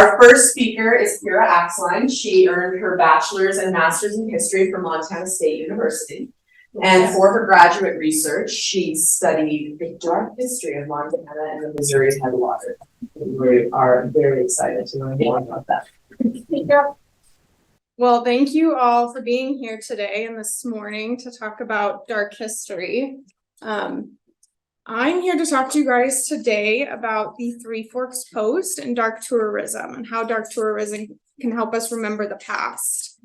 Our first speaker is Kira Axline. She earned her bachelor's and master's in history from Montana State University. And for her graduate research, she studied the dark history of Montana and the Missouri Headwaters. We are very excited to learn more about that. Well, thank you all for being here today and this morning to talk about dark history. I'm here to talk to you guys today about the Three Forks Post and dark tourism and how dark tourism can help us remember the past.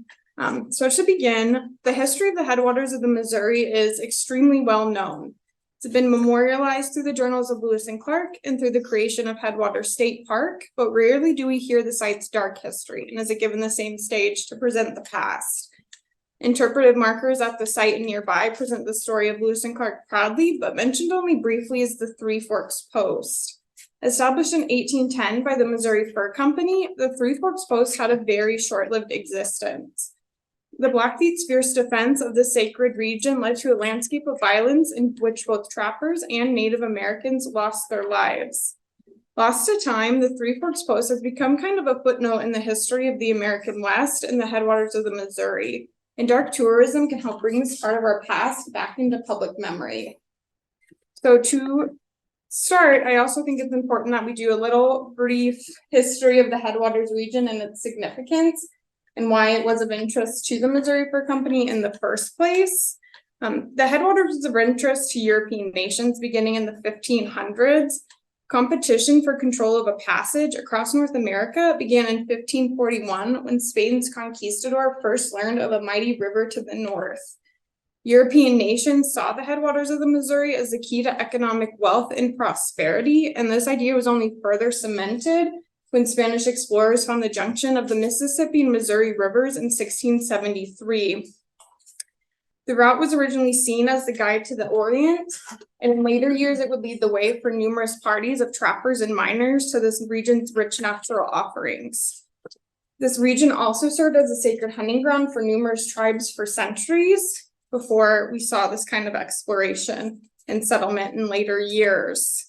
So to begin, the history of the headwaters of the Missouri is extremely well known. It's been memorialized through the journals of Lewis and Clark and through the creation of Headwaters State Park, but rarely do we hear the site's dark history and is it given the same stage to present the past. Interpretive markers at the site and nearby present the story of Lewis and Clark proudly, but mentioned only briefly as the Three Forks Post. Established in 1810 by the Missouri Fur Company, the Three Forks Post had a very short-lived existence. The Blackfeet's fierce defense of the sacred region led to a landscape of violence in which both trappers and Native Americans lost their lives. Lost to time, the Three Forks Post has become kind of a footnote in the history of the American West and the headwaters of the Missouri, and dark tourism can help bring this part of our past back into public memory. So to start, I also think it's important that we do a little brief history of the Headwaters region and its significance, and why it was of interest to the Missouri Fur Company in the first place. The Headwaters was of interest to European nations beginning in the 1500s. Competition for control of a passage across North America began in 1541 when Spain's conquistador first learned of a mighty river to the north. European nations saw the headwaters of the Missouri as the key to economic wealth and prosperity, and this idea was only further cemented when Spanish explorers found the junction of the Mississippi and Missouri rivers in 1673. The route was originally seen as the guide to the Orient, and in later years it would lead the way for numerous parties of trappers and miners to this region's rich natural offerings. This region also served as a sacred hunting ground for numerous tribes for centuries before we saw this kind of exploration and settlement in later years.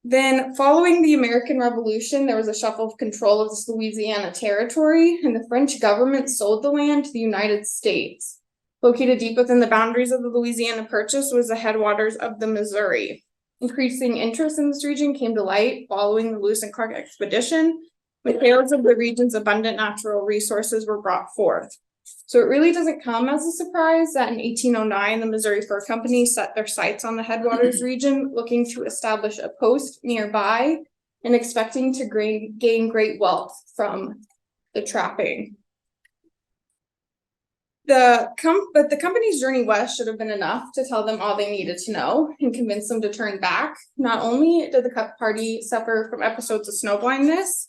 Then, following the American Revolution, there was a shuffle of control of this Louisiana territory, and the French government sold the land to the United States. Located deep within the boundaries of the Louisiana Purchase was the headwaters of the Missouri. Increasing interest in this region came to light following the Lewis and Clark expedition, when tales of the region's abundant natural resources were brought forth. So it really doesn't come as a surprise that in 1809, the Missouri Fur Company set their sights on the Headwaters region, looking to establish a post nearby and expecting to gain great wealth from the trapping. But the company's journey west should have been enough to tell them all they needed to know and convince them to turn back. Not only did the party suffer from episodes of snow blindness,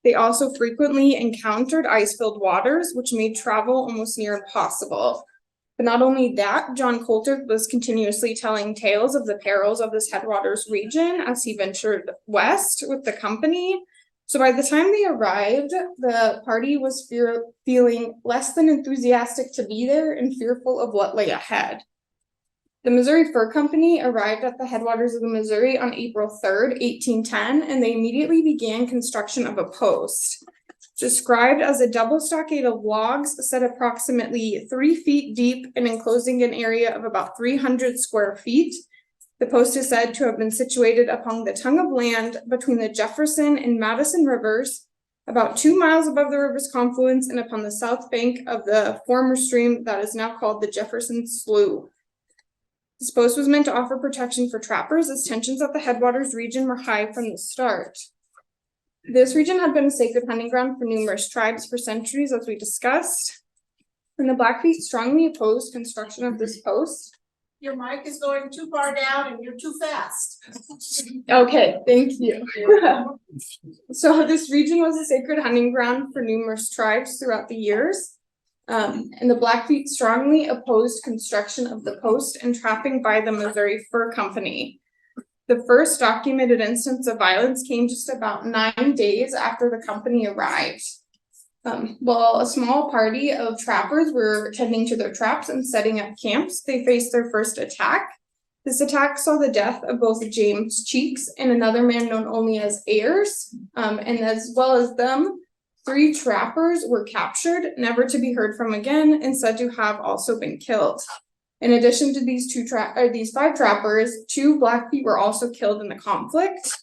they also frequently encountered ice-filled waters, which made travel almost near impossible. But not only that, John Coulter was continuously telling tales of the perils of this headwaters region as he ventured west with the company. So by the time they arrived, the party was feeling less than enthusiastic to be there and fearful of what lay ahead. The Missouri Fur Company arrived at the headwaters of the Missouri on April 3rd, 1810, and they immediately began construction of a post. Described as a double stockade of logs set approximately 3 feet deep and enclosing an area of about 300 square feet, the post is said to have been situated upon the tongue of land between the Jefferson and Madison rivers, about 2 miles above the river's confluence and upon the south bank of the former stream that is now called the Jefferson Slough. This post was meant to offer protection for trappers as tensions at the headwaters region were high from the start. This region had been a sacred hunting ground for numerous tribes for centuries, as we discussed, and the Blackfeet strongly opposed construction of this post. Your mic is going too far down and you're too fast. Okay, thank you. So this region was a sacred hunting ground for numerous tribes throughout the years. And the Blackfeet strongly opposed construction of the post and trapping by the Missouri Fur Company. The first documented instance of violence came just about 9 days after the company arrived. While a small party of trappers were tending to their traps and setting up camps, they faced their first attack. This attack saw the death of both James Cheeks and another man known only as Ayers, and as well as them, 3 trappers were captured, never to be heard from again, and said to have also been killed. In addition to these 5 trappers, 2 Blackfeet were also killed in the conflict.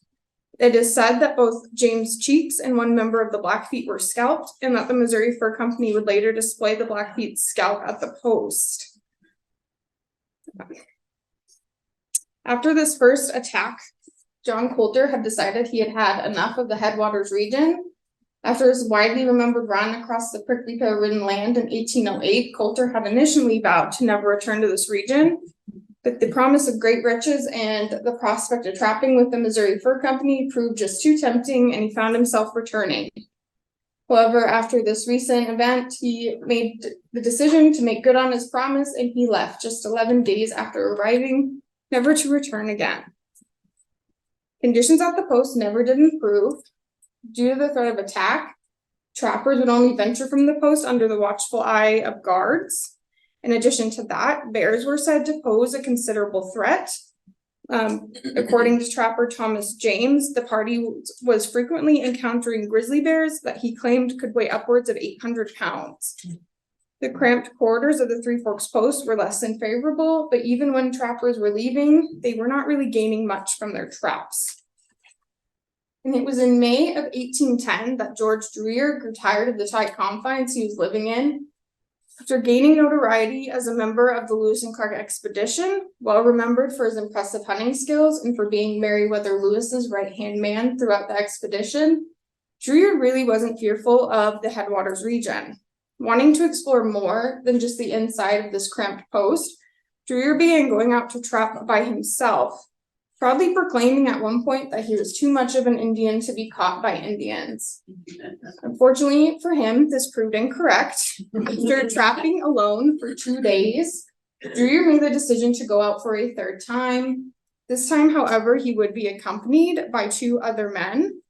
It is said that both James Cheeks and 1 member of the Blackfeet were scalped, and that the Missouri Fur Company would later display the Blackfeet's scalp at the post. After this first attack, John Coulter had decided he had had enough of the Headwaters region. After his widely remembered run across the prickly pear-ridden land in 1808, Coulter had initially vowed to never return to this region, but the promise of great riches and the prospect of trapping with the Missouri Fur Company proved just too tempting, and he found himself returning. However, after this recent event, he made the decision to make good on his promise, and he left just 11 days after arriving, never to return again. Conditions at the post never did improve. Due to the threat of attack, trappers would only venture from the post under the watchful eye of guards. In addition to that, bears were said to pose a considerable threat. According to trapper Thomas James, the party was frequently encountering grizzly bears that he claimed could weigh upwards of 800 pounds. The cramped quarters of the Three Forks post were less than favorable, but even when trappers were leaving, they were not really gaining much from their traps. And it was in May of 1810 that George Dreyer grew tired of the tight confines he was living in. After gaining notoriety as a member of the Lewis and Clark expedition, well remembered for his impressive hunting skills and for being Meriwether Lewis's right-hand man throughout the expedition, Dreyer really wasn't fearful of the Headwaters region. Wanting to explore more than just the inside of this cramped post, Dreyer began going out to trap by himself, proudly proclaiming at one point that he was too much of an Indian to be caught by Indians. Unfortunately for him, this proved incorrect. After trapping alone for 2 days, Dreyer made the decision to go out for a 3rd time. This time, however, he would be accompanied by 2 other men.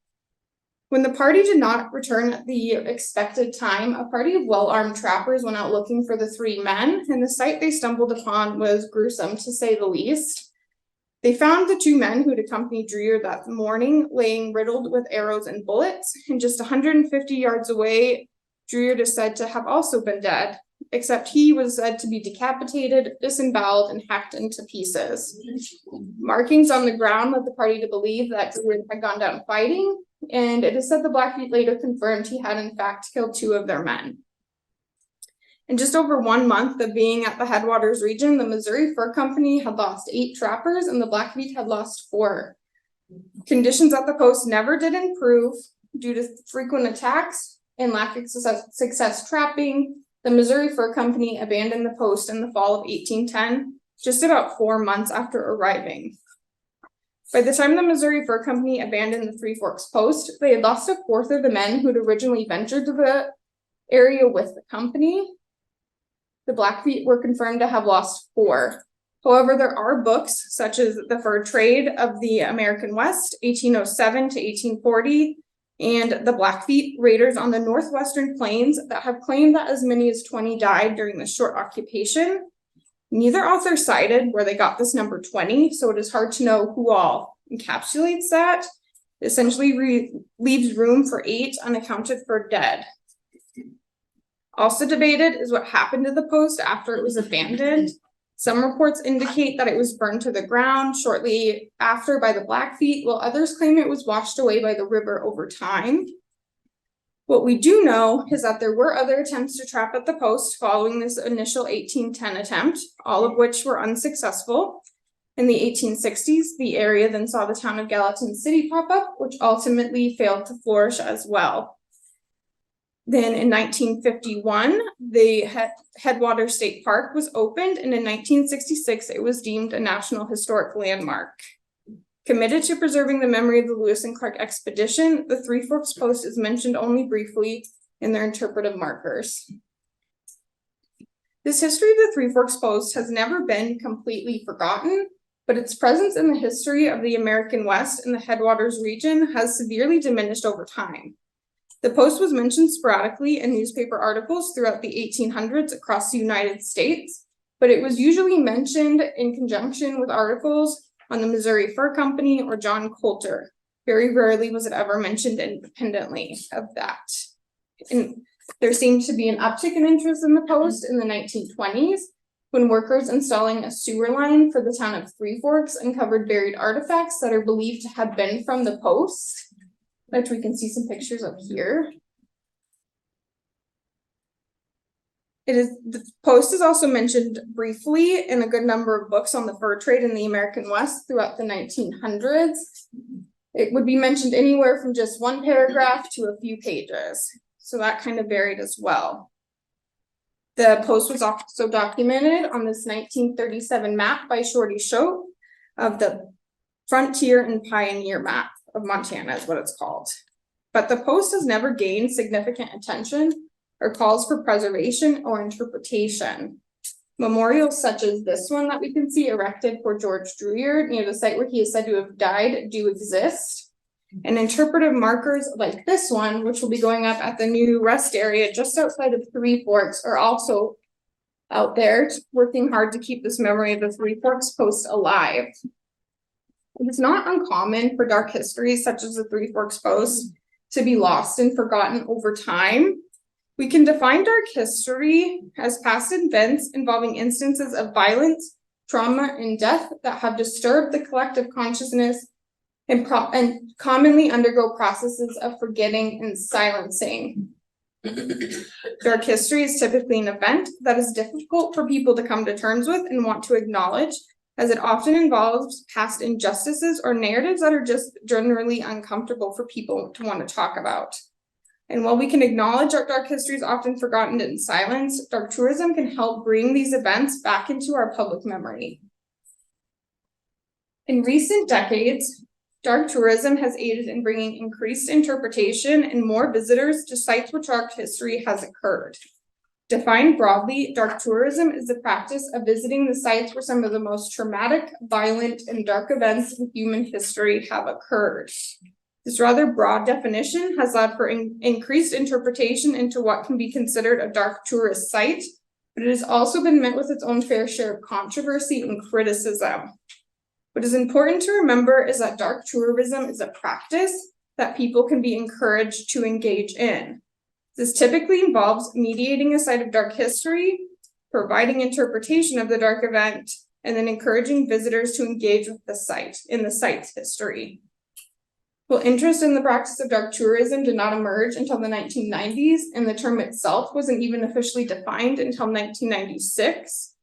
When the party did not return at the expected time, a party of well-armed trappers went out looking for the 3 men, and the sight they stumbled upon was gruesome, to say the least. They found the 2 men who had accompanied Dreyer that morning laying riddled with arrows and bullets, and just 150 yards away, Dreyer is said to have also been dead, except he was said to be decapitated, disemboweled, and hacked into pieces. Markings on the ground led the party to believe that Dreyer had gone down fighting, and it is said the Blackfeet later confirmed he had in fact killed 2 of their men. In just over 1 month of being at the Headwaters region, the Missouri Fur Company had lost 8 trappers and the Blackfeet had lost 4. Conditions at the post never did improve due to frequent attacks and lack of success trapping. The Missouri Fur Company abandoned the post in the fall of 1810, just about 4 months after arriving. By the time the Missouri Fur Company abandoned the Three Forks post, they had lost 1/4 of the men who'd originally ventured to the area with the company. The Blackfeet were confirmed to have lost 4. However, there are books such as The Fur Trade of the American West, 1807 to 1840, and The Blackfeet Raiders on the Northwestern Plains that have claimed that as many as 20 died during the short occupation. Neither author cited where they got this number 20, so it is hard to know who all encapsulates that. It essentially leaves room for 8 unaccounted for dead. Also debated is what happened to the post after it was abandoned. Some reports indicate that it was burned to the ground shortly after by the Blackfeet, while others claim it was washed away by the river over time. What we do know is that there were other attempts to trap at the post following this initial 1810 attempt, all of which were unsuccessful. In the 1860s, the area then saw the town of Gallatin City pop up, which ultimately failed to flourish as well. Then in 1951, the Headwaters State Park was opened, and in 1966, it was deemed a National Historic Landmark. Committed to preserving the memory of the Lewis and Clark expedition, the Three Forks post is mentioned only briefly in their interpretive markers. This history of the Three Forks post has never been completely forgotten, but its presence in the history of the American West and the Headwaters region has severely diminished over time. The post was mentioned sporadically in newspaper articles throughout the 1800s across the United States, but it was usually mentioned in conjunction with articles on the Missouri Fur Company or John Coulter. Very rarely was it ever mentioned independently of that. And there seemed to be an uptick in interest in the post in the 1920s when workers installing a sewer line for the town of Three Forks uncovered buried artifacts that are believed to have been from the post, which we can see some pictures of here. The post is also mentioned briefly in a good number of books on the fur trade in the American West throughout the 1900s. It would be mentioned anywhere from just one paragraph to a few pages. So that kind of varied as well. The post was also documented on this 1937 map by Shorty Schote of the Frontier and Pioneer map of Montana is what it's called. But the post has never gained significant attention or calls for preservation or interpretation. Memorials such as this one that we can see erected for George Dreyer near the site where he is said to have died do exist. And interpretive markers like this one, which will be going up at the new rest area just outside of Three Forks, are also out there working hard to keep this memory of the Three Forks post alive. It's not uncommon for dark histories such as the Three Forks post to be lost and forgotten over time. We can define dark history as past events involving instances of violence, trauma, and death that have disturbed the collective consciousness and commonly undergo processes of forgetting and silencing. Dark history is typically an event that is difficult for people to come to terms with and want to acknowledge, as it often involves past injustices or narratives that are just generally uncomfortable for people to want to talk about. And while we can acknowledge our dark history is often forgotten in silence, dark tourism can help bring these events back into our public memory. In recent decades, dark tourism has aided in bringing increased interpretation and more visitors to sites where dark history has occurred. Defined broadly, dark tourism is the practice of visiting the sites where some of the most traumatic, violent, and dark events in human history have occurred. This rather broad definition has led for increased interpretation into what can be considered a dark tourist site, but it has also been met with its own fair share of controversy and criticism. What is important to remember is that dark tourism is a practice that people can be encouraged to engage in. This typically involves mediating a site of dark history, providing interpretation of the dark event, and then encouraging visitors to engage with the site in the site's history. Well, interest in the practice of dark tourism did not emerge until the 1990s, and the term itself wasn't even officially defined until 1996.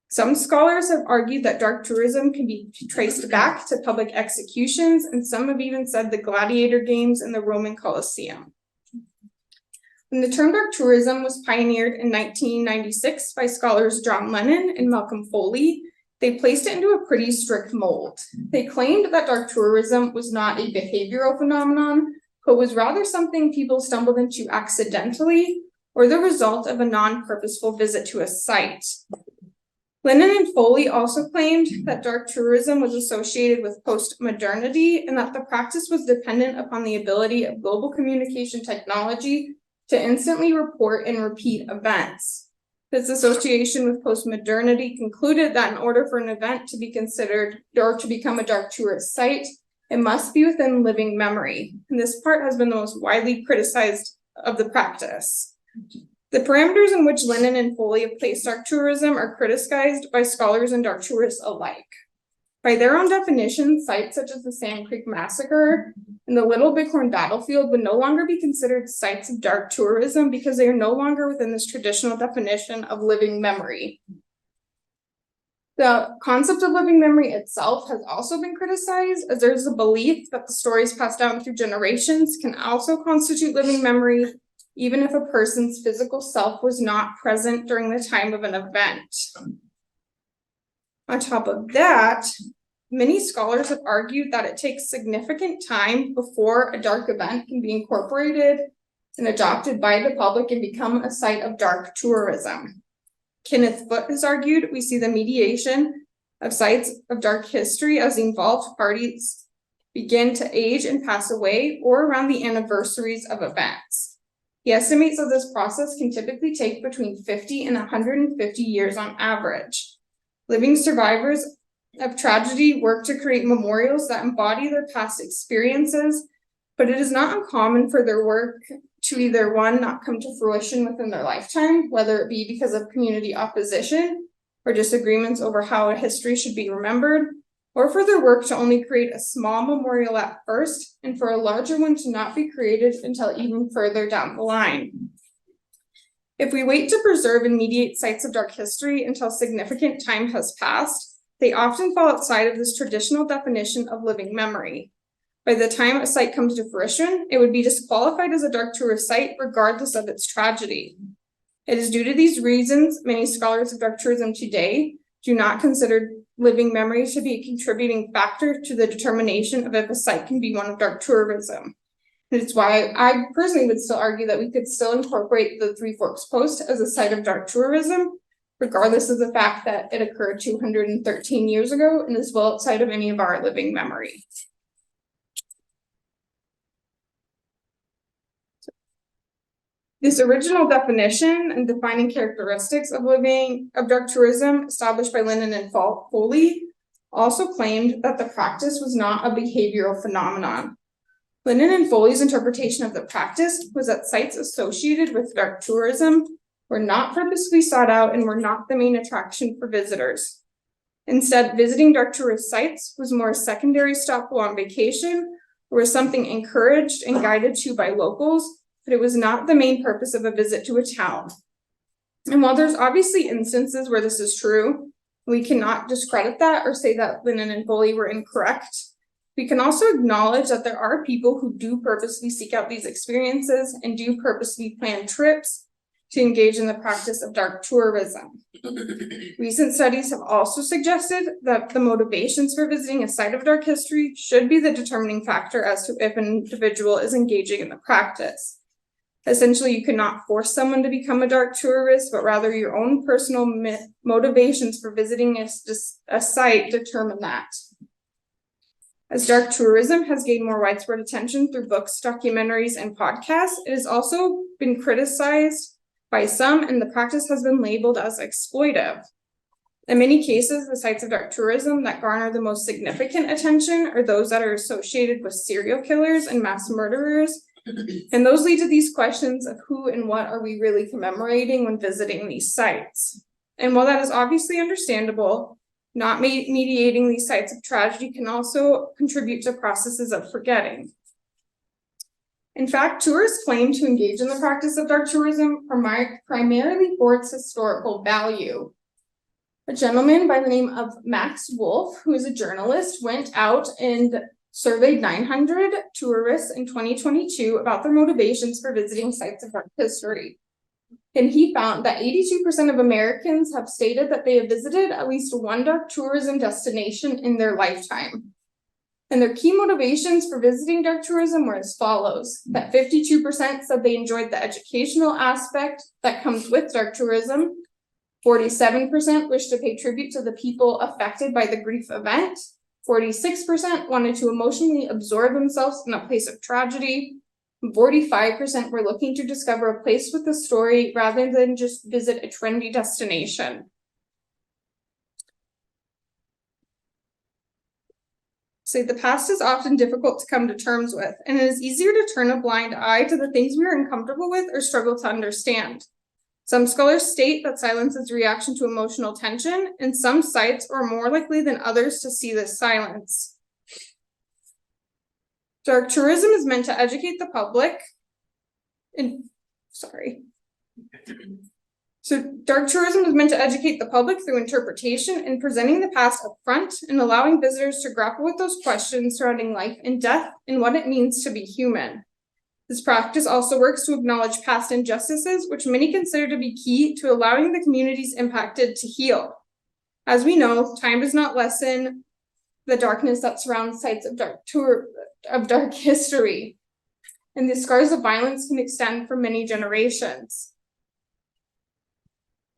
Some scholars have argued that dark tourism can be traced back to public executions, and some have even said the gladiator games in the Roman Colosseum. When the term dark tourism was pioneered in 1996 by scholars John Lennon and Malcolm Foley, they placed it into a pretty strict mold. They claimed that dark tourism was not a behavioral phenomenon, but was rather something people stumbled into accidentally or the result of a non-purposeful visit to a site. Lennon and Foley also claimed that dark tourism was associated with post-modernity and that the practice was dependent upon the ability of global communication technology to instantly report and repeat events. This association with post-modernity concluded that in order for an event to be considered or to become a dark tourist site, it must be within living memory. And this part has been the most widely criticized of the practice. The parameters in which Lennon and Foley have placed dark tourism are criticized by scholars and dark tourists alike. By their own definition, sites such as the Sand Creek Massacre and the Little Bighorn Battlefield would no longer be considered sites of dark tourism because they are no longer within this traditional definition of living memory. The concept of living memory itself has also been criticized, as there's a belief that the stories passed down through generations can also constitute living memory, even if a person's physical self was not present during the time of an event. On top of that, many scholars have argued that it takes significant time before a dark event can be incorporated and adopted by the public and become a site of dark tourism. Kenneth Foote has argued we see the mediation of sites of dark history as the involved parties begin to age and pass away or around the anniversaries of events. He estimates that this process can typically take between 50 and 150 years on average. Living survivors of tragedy work to create memorials that embody their past experiences, but it is not uncommon for their work to either one, not come to fruition within their lifetime, whether it be because of community opposition or disagreements over how a history should be remembered, or for their work to only create a small memorial at first, and for a larger one to not be created until even further down the line. If we wait to preserve and mediate sites of dark history until significant time has passed, they often fall outside of this traditional definition of living memory. By the time a site comes to fruition, it would be disqualified as a dark tourist site regardless of its tragedy. It is due to these reasons many scholars of dark tourism today do not consider living memory to be a contributing factor to the determination of if a site can be one of dark tourism. And it's why I personally would still argue that we could still incorporate the Three Forks Post as a site of dark tourism, regardless of the fact that it occurred 213 years ago and is well outside of any of our living memory. This original definition and defining characteristics of dark tourism established by Lennon and Foley also claimed that the practice was not a behavioral phenomenon. Lennon and Foley's interpretation of the practice was that sites associated with dark tourism were not purposely sought out and were not the main attraction for visitors. Instead, visiting dark tourist sites was more a secondary stop while on vacation, or was something encouraged and guided to by locals, but it was not the main purpose of a visit to a town. And while there's obviously instances where this is true, we cannot discredit that or say that Lennon and Foley were incorrect. We can also acknowledge that there are people who do purposely seek out these experiences and do purposely plan trips to engage in the practice of dark tourism. Recent studies have also suggested that the motivations for visiting a site of dark history should be the determining factor as to if an individual is engaging in the practice. Essentially, you cannot force someone to become a dark tourist, but rather your own personal motivations for visiting a site determine that. As dark tourism has gained more widespread attention through books, documentaries, and podcasts, it has also been criticized by some, and the practice has been labeled as exploitive. In many cases, the sites of dark tourism that garner the most significant attention are those that are associated with serial killers and mass murderers. And those lead to these questions of who and what are we really commemorating when visiting these sites. And while that is obviously understandable, not mediating these sites of tragedy can also contribute to processes of forgetting. In fact, tourists claim to engage in the practice of dark tourism primarily for its historical value. A gentleman by the name of Max Wolf, who is a journalist, went out and surveyed 900 tourists in 2022 about their motivations for visiting sites of dark history. And he found that 82% of Americans have stated that they have visited at least one dark tourism destination in their lifetime. And their key motivations for visiting dark tourism were as follows: that 52% said they enjoyed the educational aspect that comes with dark tourism, 47% wished to pay tribute to the people affected by the grief event, 46% wanted to emotionally absorb themselves in a place of tragedy, 45% were looking to discover a place with a story rather than just visit a trendy destination. So the past is often difficult to come to terms with, and it is easier to turn a blind eye to the things we are uncomfortable with or struggle to understand. Some scholars state that silence is a reaction to emotional tension, and some sites are more likely than others to see this silence. Dark tourism is meant to educate the public. So dark tourism is meant to educate the public through interpretation and presenting the past up front and allowing visitors to grapple with those questions surrounding life and death and what it means to be human. This practice also works to acknowledge past injustices, which many consider to be key to allowing the communities impacted to heal. As we know, time does not lessen the darkness that surrounds sites of dark history, and the scars of violence can extend for many generations.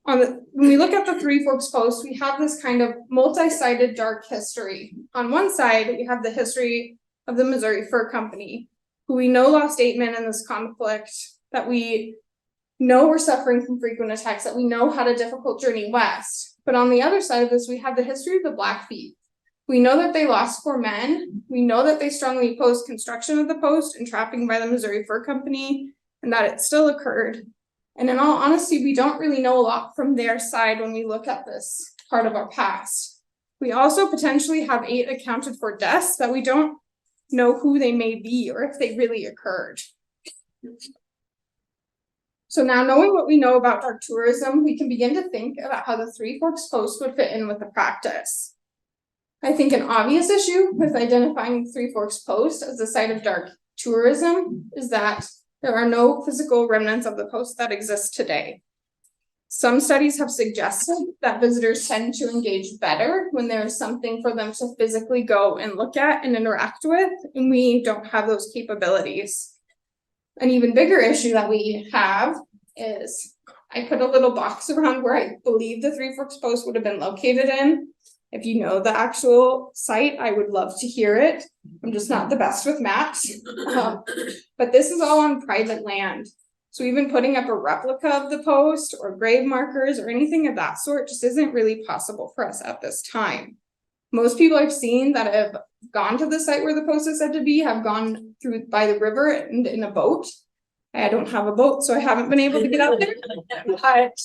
When we look at the Three Forks Post, we have this kind of multi-sided dark history. On one side, we have the history of the Missouri Fur Company, who we know lost 8 men in this conflict that we know we're suffering from frequent attacks, that we know had a difficult journey west. But on the other side of this, we have the history of the Blackfeet. We know that they lost 4 men. We know that they strongly opposed construction of the post and trapping by the Missouri Fur Company, and that it still occurred. And in all honesty, we don't really know a lot from their side when we look at this part of our past. We also potentially have 8 accounted for deaths that we don't know who they may be or if they really occurred. So now, knowing what we know about dark tourism, we can begin to think about how the Three Forks Post would fit in with the practice. I think an obvious issue with identifying Three Forks Post as a site of dark tourism is that there are no physical remnants of the post that exist today. Some studies have suggested that visitors tend to engage better when there is something for them to physically go and look at and interact with, and we don't have those capabilities. An even bigger issue that we have is I put a little box around where I believe the Three Forks Post would have been located in. If you know the actual site, I would love to hear it. I'm just not the best with maps. But this is all on private land. So even putting up a replica of the post or grave markers or anything of that sort just isn't really possible for us at this time. Most people I've seen that have gone to the site where the post is said to be have gone through by the river and in a boat. I don't have a boat, so I haven't been able to get out there. But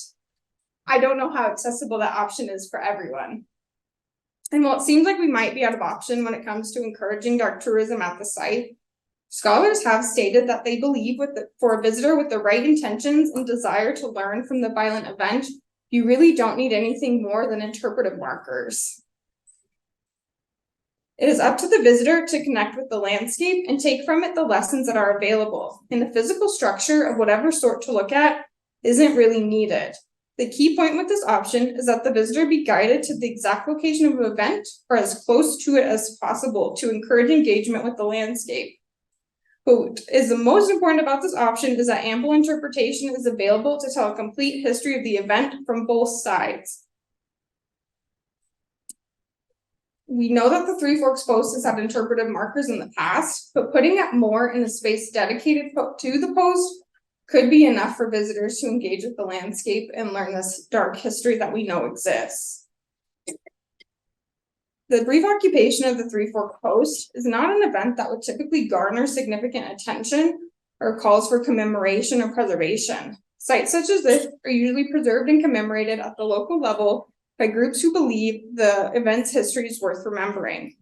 I don't know how accessible that option is for everyone. And while it seems like we might be out of option when it comes to encouraging dark tourism at the site, scholars have stated that they believe for a visitor with the right intentions and desire to learn from the violent event, you really don't need anything more than interpretive markers. It is up to the visitor to connect with the landscape and take from it the lessons that are available, and the physical structure of whatever sort to look at isn't really needed. The key point with this option is that the visitor be guided to the exact location of an event or as close to it as possible to encourage engagement with the landscape. What is the most important about this option is that ample interpretation is available to tell a complete history of the event from both sides. We know that the Three Forks Post has had interpretive markers in the past, but putting up more in the space dedicated to the post could be enough for visitors to engage with the landscape and learn this dark history that we know exists. The brief occupation of the Three Forks Post is not an event that would typically garner significant attention or calls for commemoration or preservation. Sites such as this are usually preserved and commemorated at the local level by groups who believe the event's history is worth remembering.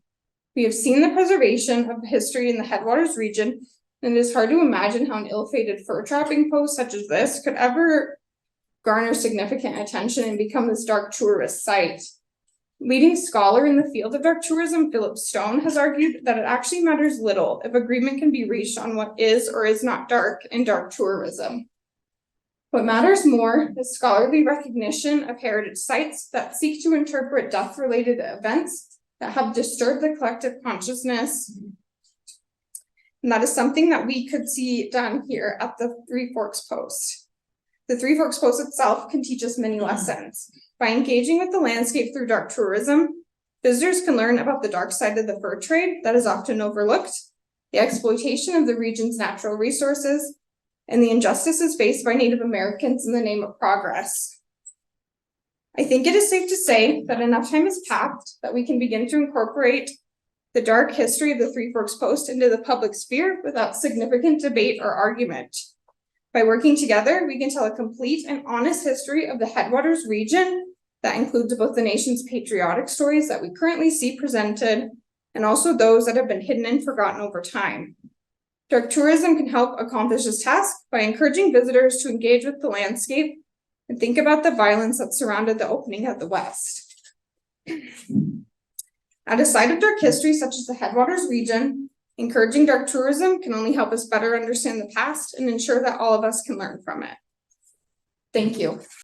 We have seen the preservation of history in the Headwaters region, and it is hard to imagine how an ill-fated fur trapping post such as this could ever garner significant attention and become this dark tourist site. Leading scholar in the field of dark tourism, Philip Stone, has argued that it actually matters little if agreement can be reached on what is or is not dark in dark tourism. What matters more is scholarly recognition of heritage sites that seek to interpret death-related events that have disturbed the collective consciousness. And that is something that we could see done here at the Three Forks Post. The Three Forks Post itself can teach us many lessons. By engaging with the landscape through dark tourism, visitors can learn about the dark side of the fur trade that is often overlooked, the exploitation of the region's natural resources, and the injustices faced by Native Americans in the name of progress. I think it is safe to say that enough time has passed that we can begin to incorporate the dark history of the Three Forks Post into the public sphere without significant debate or argument. By working together, we can tell a complete and honest history of the Headwaters region that includes both the nation's patriotic stories that we currently see presented and also those that have been hidden and forgotten over time. Dark tourism can help accomplish this task by encouraging visitors to engage with the landscape and think about the violence that surrounded the opening of the West. At a site of dark history such as the Headwaters region, encouraging dark tourism can only help us better understand the past and ensure that all of us can learn from it. Thank you.